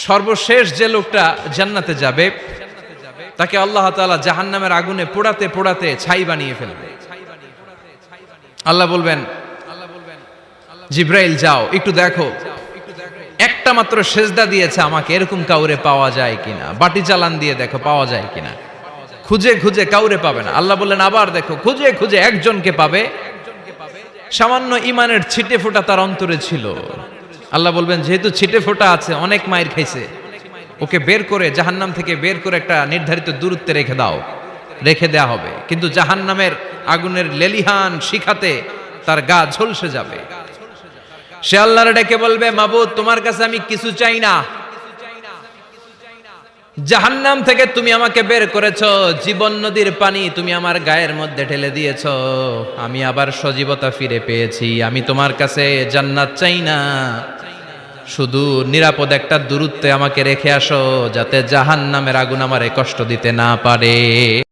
সর্বশেষ যে লোকটা জান্নাতে যাবে তাকে আল্লাহ তাআলা জাহান্নামের আগুনে পোড়াতে পোড়াতে ছাই বানিয়ে ফেলবে। আল্লাহ বলবেন, জিব্রাইল যাও একটু দেখো, একটা মাত্র সেজদা দিয়েছে আমাকে, এরকম কাউরে পাওয়া যায় কিনা। বাটি চালান দিয়ে দেখো পাওয়া যায় কিনা। খুঁজে খুঁজে কাউরে পাবে না। আল্লাহ বললেন আবার দেখো, খুঁজে খুঁজে একজনকে পাবে, সামান্য ইমানের ছিটে ফোঁটা তার অন্তরে ছিল। আল্লাহ বলবেন যেহেতু ছিটে ফোঁটা আছে, অনেক মায়ের খাইছে, ওকে বের করে জাহান্নাম থেকে বের করে একটা নির্ধারিত দূরত্বে রেখে দাও। রেখে দেয়া হবে, কিন্তু জাহান্নামের আগুনের লেলিহান শিখাতে তার গা ঝলসে যাবে। সে আল্লাহর ডেকে বলবে, মাবুদ তোমার কাছে আমি কিছু চাই না, জাহান্নাম থেকে তুমি আমাকে বের করেছো, জীবন নদীর পানি তুমি আমার গায়ের মধ্যে ঢেলে দিয়েছো, আমি আবার সজীবতা ফিরে পেয়েছি। আমি তোমার কাছে জান্নাত চাই না, শুধু নিরাপদ একটা দূরত্বে আমাকে রেখে আসো, যাতে জাহান্নামের আগুন আমারে কষ্ট দিতে না পারে।